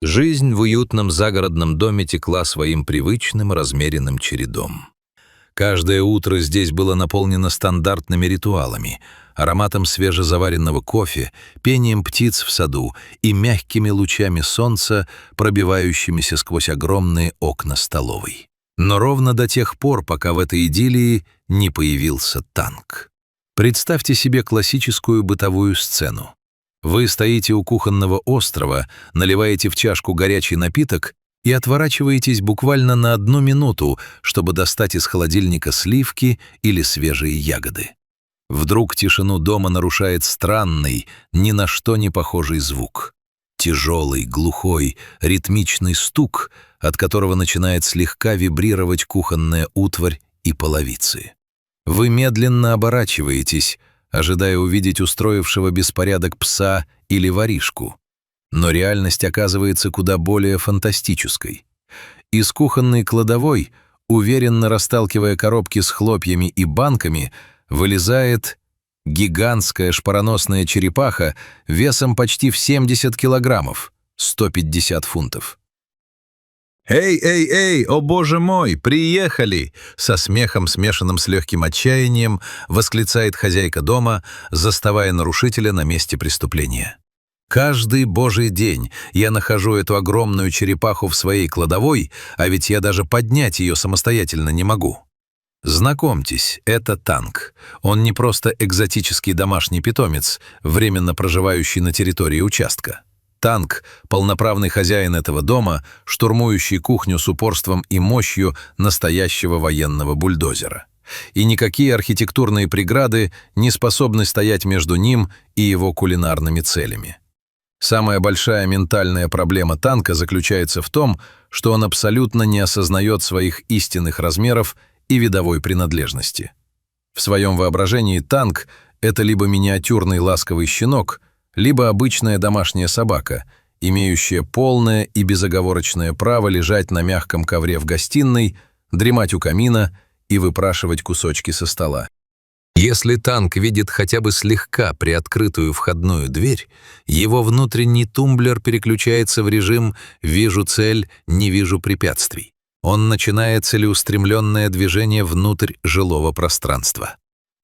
Жизнь в уютном загородном доме текла своим привычным размеренным чередом. Каждое утро здесь было наполнено стандартными ритуалами, ароматом свежезаваренного кофе, пением птиц в саду и мягкими лучами солнца, пробивающимися сквозь огромные окна столовой. Но ровно до тех пор, пока в этой идиллии не появился танк. Представьте себе классическую бытовую сцену. Вы стоите у кухонного острова, наливаете в чашку горячий напиток и отворачиваетесь буквально на 1 минуту, чтобы достать из холодильника сливки или свежие ягоды. Вдруг тишину дома нарушает странный, ни на что не похожий звук. Тяжелый, глухой, ритмичный стук, от которого начинает слегка вибрировать кухонная утварь и половицы. Вы медленно оборачиваетесь, ожидая увидеть устроившего беспорядок пса или воришку. Но реальность оказывается куда более фантастической. Из кухонной кладовой, уверенно расталкивая коробки с хлопьями и банками, вылезает гигантская шпароносная черепаха весом почти в 70 килограммов, 150 фунтов. «Эй, эй, эй, о боже мой, приехали!» Со смехом, смешанным с легким отчаянием, восклицает хозяйка дома, заставая нарушителя на месте преступления. «Каждый божий день я нахожу эту огромную черепаху в своей кладовой, а ведь я даже поднять ее самостоятельно не могу». Знакомьтесь, это танк. Он не просто экзотический домашний питомец, временно проживающий на территории участка. Танк — полноправный хозяин этого дома, штурмующий кухню с упорством и мощью настоящего военного бульдозера. И никакие архитектурные преграды не способны стоять между ним и его кулинарными целями. Самая большая ментальная проблема танка заключается в том, что он абсолютно не осознает своих истинных размеров и видовой принадлежности. В своем воображении танк — это либо миниатюрный ласковый щенок, либо обычная домашняя собака, имеющая полное и безоговорочное право лежать на мягком ковре в гостиной, дремать у камина и выпрашивать кусочки со стола. Если танк видит хотя бы слегка приоткрытую входную дверь, его внутренний тумблер переключается в режим «вижу цель, не вижу препятствий». Он начинает целеустремленное движение внутрь жилого пространства.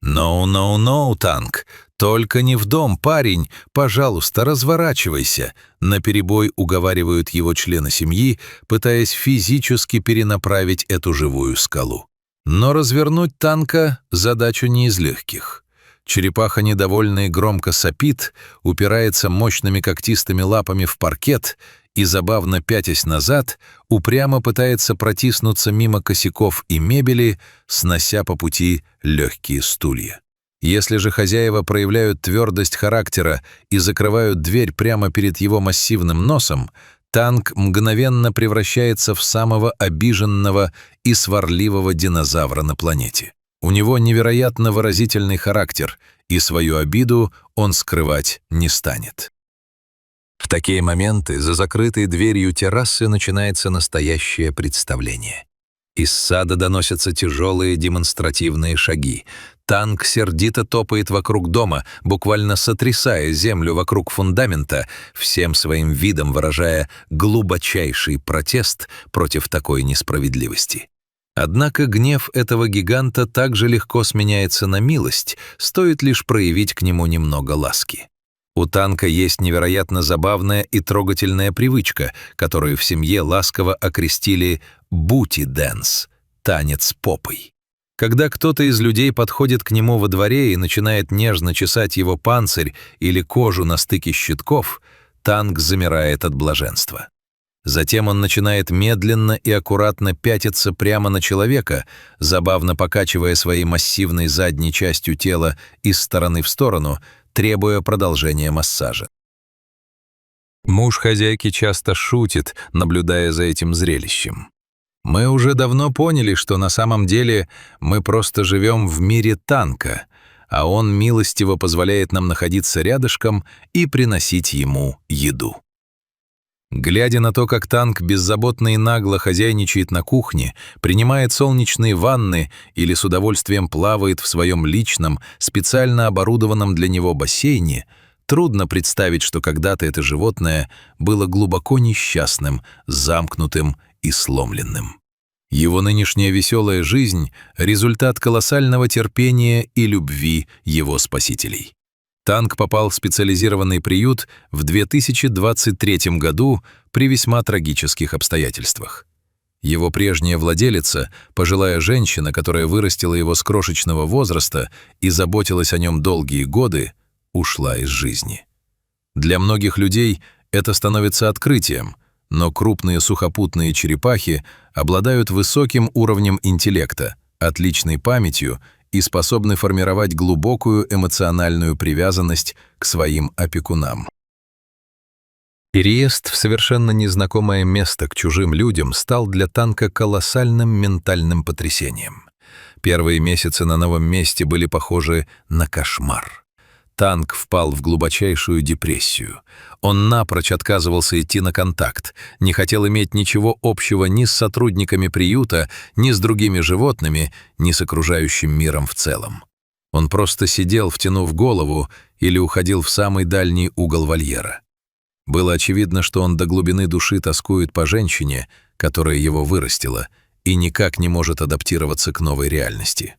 «No, no, no, танк! Только не в дом, парень! Пожалуйста, разворачивайся!» Наперебой уговаривают его члены семьи, пытаясь физически перенаправить эту живую скалу. Но развернуть танка — задача не из легких. Черепаха недовольно и громко сопит, упирается мощными когтистыми лапами в паркет и, забавно пятясь назад, упрямо пытается протиснуться мимо косяков и мебели, снося по пути легкие стулья. Если же хозяева проявляют твердость характера и закрывают дверь прямо перед его массивным носом, танк мгновенно превращается в самого обиженного и сварливого динозавра на планете. У него невероятно выразительный характер, и свою обиду он скрывать не станет. В такие моменты за закрытой дверью террасы начинается настоящее представление. Из сада доносятся тяжелые демонстративные шаги. Танк сердито топает вокруг дома, буквально сотрясая землю вокруг фундамента, всем своим видом выражая глубочайший протест против такой несправедливости. Однако гнев этого гиганта также легко сменяется на милость, стоит лишь проявить к нему немного ласки. У танка есть невероятно забавная и трогательная привычка, которую в семье ласково окрестили «бути-дэнс» — танец попой. Когда кто-то из людей подходит к нему во дворе и начинает нежно чесать его панцирь или кожу на стыке щитков, танк замирает от блаженства. Затем он начинает медленно и аккуратно пятиться прямо на человека, забавно покачивая своей массивной задней частью тела из стороны в сторону, требуя продолжения массажа. Муж хозяйки часто шутит, наблюдая за этим зрелищем. «Мы уже давно поняли, что на самом деле мы просто живем в мире танка, а он милостиво позволяет нам находиться рядышком и приносить ему еду». Глядя на то, как танк беззаботно и нагло хозяйничает на кухне, принимает солнечные ванны или с удовольствием плавает в своем личном, специально оборудованном для него бассейне, Трудно представить, что когда-то это животное было глубоко несчастным, замкнутым и сломленным. Его нынешняя веселая жизнь — результат колоссального терпения и любви его спасителей. Танк попал в специализированный приют в 2023 году при весьма трагических обстоятельствах. Его прежняя владелица, пожилая женщина, которая вырастила его с крошечного возраста и заботилась о нем долгие годы, ушла из жизни. Для многих людей это становится открытием, но крупные сухопутные черепахи обладают высоким уровнем интеллекта, отличной памятью и способны формировать глубокую эмоциональную привязанность к своим опекунам. Переезд в совершенно незнакомое место к чужим людям стал для Танка колоссальным ментальным потрясением. Первые месяцы на новом месте были похожи на кошмар. Танк впал в глубочайшую депрессию. Он напрочь отказывался идти на контакт, не хотел иметь ничего общего ни с сотрудниками приюта, ни с другими животными, ни с окружающим миром в целом. Он просто сидел, втянув голову, или уходил в самый дальний угол вольера. Было очевидно, что он до глубины души тоскует по женщине, которая его вырастила, и никак не может адаптироваться к новой реальности.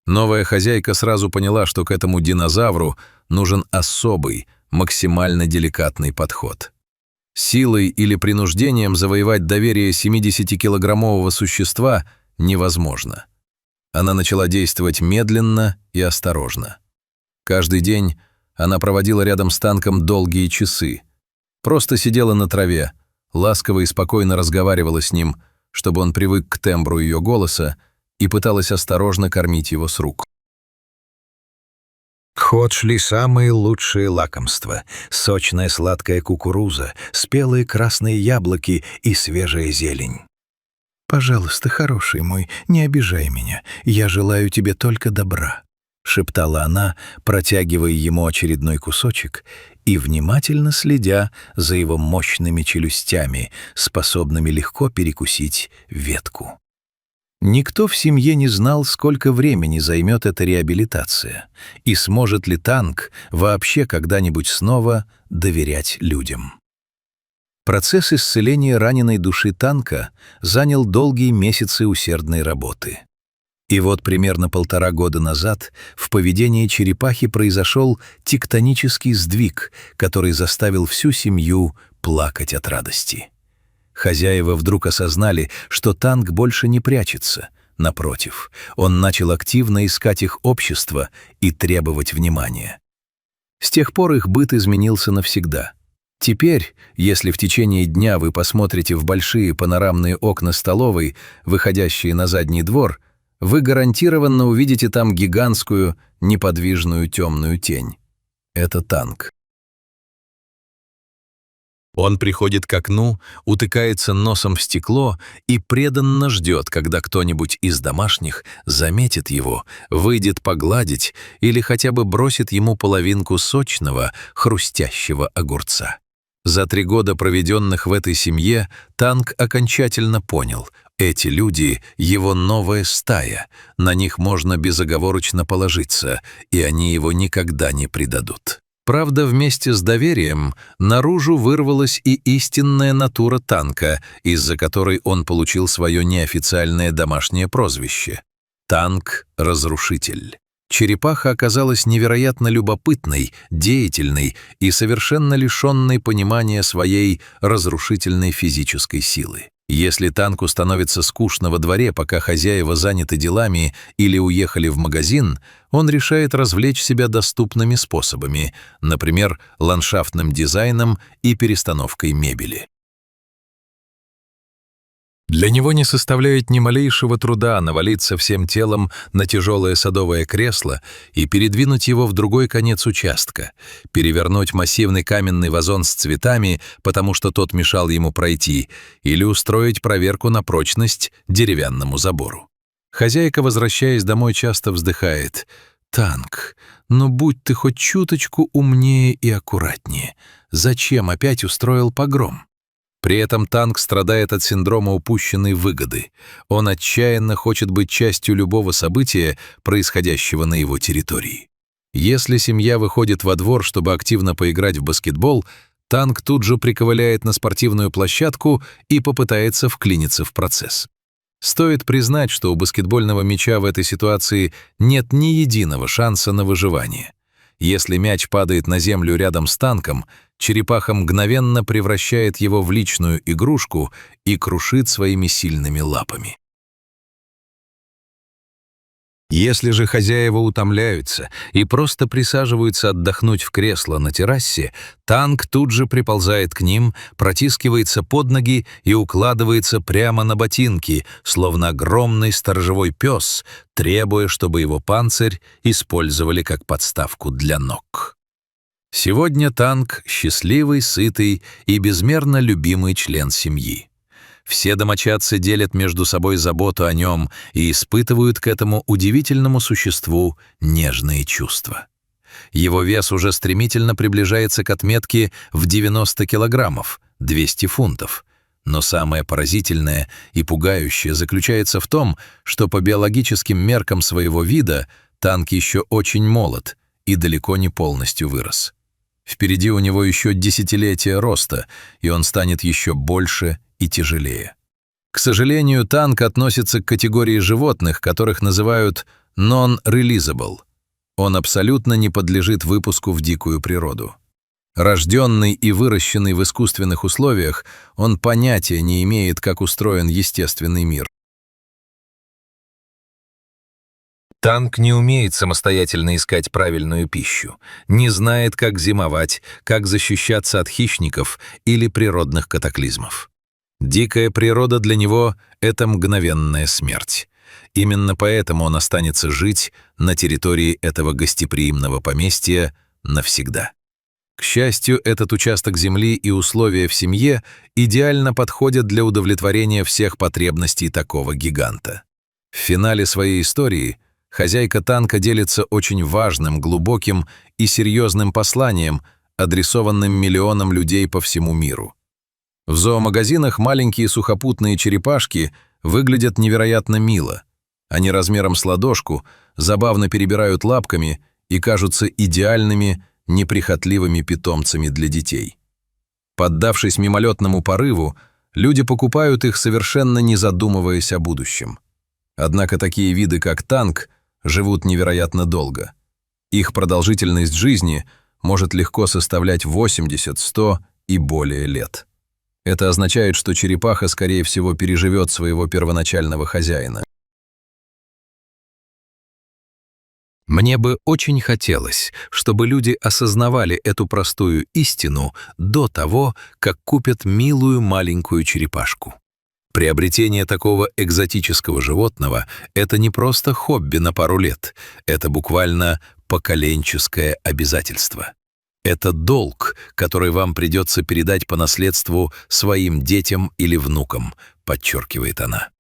Новая хозяйка сразу поняла, что к этому динозавру нужен особый, максимально деликатный подход. Силой или принуждением завоевать доверие 70-килограммового существа невозможно. Она начала действовать медленно и осторожно. Каждый день она проводила рядом с Танком долгие часы. Просто сидела на траве, ласково и спокойно разговаривала с ним, чтобы он привык к тембру ее голоса, и пыталась осторожно кормить его с рук. В ход шли самые лучшие лакомства: сочная сладкая кукуруза, спелые красные яблоки и свежая зелень. «Пожалуйста, хороший мой, не обижай меня, я желаю тебе только добра», — шептала она, протягивая ему очередной кусочек и внимательно следя за его мощными челюстями, способными легко перекусить ветку. Никто в семье не знал, сколько времени займет эта реабилитация, и сможет ли Танк вообще когда-нибудь снова доверять людям. Процесс исцеления раненой души Танка занял долгие месяцы усердной работы. И вот примерно 1,5 года назад в поведении черепахи произошел тектонический сдвиг, который заставил всю семью плакать от радости. Хозяева вдруг осознали, что Танк больше не прячется. Напротив, он начал активно искать их общество и требовать внимания. С тех пор их быт изменился навсегда. Теперь, если в течение дня вы посмотрите в большие панорамные окна столовой, выходящие на задний двор, вы гарантированно увидите там гигантскую, неподвижную темную тень. Это Танк. Он приходит к окну, утыкается носом в стекло и преданно ждет, когда кто-нибудь из домашних заметит его, выйдет погладить или хотя бы бросит ему половинку сочного, хрустящего огурца. За 3 года, проведенных в этой семье, Танк окончательно понял — эти люди — его новая стая, на них можно безоговорочно положиться, и они его никогда не предадут. Правда, вместе с доверием наружу вырвалась и истинная натура Танка, из-за которой он получил свое неофициальное домашнее прозвище — Танк-разрушитель. Черепаха оказалась невероятно любопытной, деятельной и совершенно лишенной понимания своей разрушительной физической силы. Если Танку становится скучно во дворе, пока хозяева заняты делами или уехали в магазин, он решает развлечь себя доступными способами, например, ландшафтным дизайном и перестановкой мебели. Для него не составляет ни малейшего труда навалиться всем телом на тяжелое садовое кресло и передвинуть его в другой конец участка, перевернуть массивный каменный вазон с цветами, потому что тот мешал ему пройти, или устроить проверку на прочность деревянному забору. Хозяйка, возвращаясь домой, часто вздыхает: «Танк, ну будь ты хоть чуточку умнее и аккуратнее. Зачем опять устроил погром?» При этом Танк страдает от синдрома упущенной выгоды. Он отчаянно хочет быть частью любого события, происходящего на его территории. Если семья выходит во двор, чтобы активно поиграть в баскетбол, Танк тут же приковыляет на спортивную площадку и попытается вклиниться в процесс. Стоит признать, что у баскетбольного мяча в этой ситуации нет ни единого шанса на выживание. Если мяч падает на землю рядом с Танком, черепаха мгновенно превращает его в личную игрушку и крушит своими сильными лапами. Если же хозяева утомляются и просто присаживаются отдохнуть в кресло на террасе, Танк тут же приползает к ним, протискивается под ноги и укладывается прямо на ботинки, словно огромный сторожевой пес, требуя, чтобы его панцирь использовали как подставку для ног. Сегодня Танк — счастливый, сытый и безмерно любимый член семьи. Все домочадцы делят между собой заботу о нем и испытывают к этому удивительному существу нежные чувства. Его вес уже стремительно приближается к отметке в 90 килограммов, 200 фунтов. Но самое поразительное и пугающее заключается в том, что по биологическим меркам своего вида Танк еще очень молод и далеко не полностью вырос. Впереди у него еще десятилетия роста, и он станет еще больше и тяжелее. К сожалению, Танк относится к категории животных, которых называют non-releasable. Он абсолютно не подлежит выпуску в дикую природу. Рожденный и выращенный в искусственных условиях, он понятия не имеет, как устроен естественный мир. Танк не умеет самостоятельно искать правильную пищу, не знает, как зимовать, как защищаться от хищников или природных катаклизмов. Дикая природа для него — это мгновенная смерть. Именно поэтому он останется жить на территории этого гостеприимного поместья навсегда. К счастью, этот участок земли и условия в семье идеально подходят для удовлетворения всех потребностей такого гиганта. В финале своей истории хозяйка Танка делится очень важным, глубоким и серьезным посланием, адресованным миллионам людей по всему миру. В зоомагазинах маленькие сухопутные черепашки выглядят невероятно мило. Они размером с ладошку забавно перебирают лапками и кажутся идеальными, неприхотливыми питомцами для детей. Поддавшись мимолетному порыву, люди покупают их, совершенно не задумываясь о будущем. Однако такие виды, как Танк, живут невероятно долго. Их продолжительность жизни может легко составлять 80, 100 и более лет. Это означает, что черепаха, скорее всего, переживет своего первоначального хозяина. Мне бы очень хотелось, чтобы люди осознавали эту простую истину до того, как купят милую маленькую черепашку. Приобретение такого экзотического животного — это не просто хобби на пару лет, это буквально поколенческое обязательство. Это долг, который вам придется передать по наследству своим детям или внукам, подчеркивает она.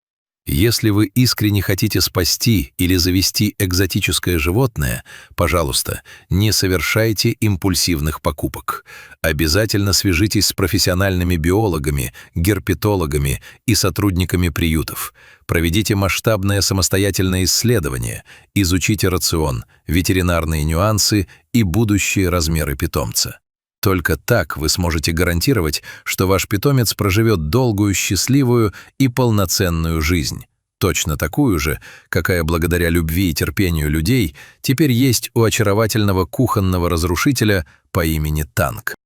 Если вы искренне хотите спасти или завести экзотическое животное, пожалуйста, не совершайте импульсивных покупок. Обязательно свяжитесь с профессиональными биологами, герпетологами и сотрудниками приютов. Проведите масштабное самостоятельное исследование, изучите рацион, ветеринарные нюансы и будущие размеры питомца. Только так вы сможете гарантировать, что ваш питомец проживет долгую, счастливую и полноценную жизнь, точно такую же, какая благодаря любви и терпению людей теперь есть у очаровательного кухонного разрушителя по имени Танк.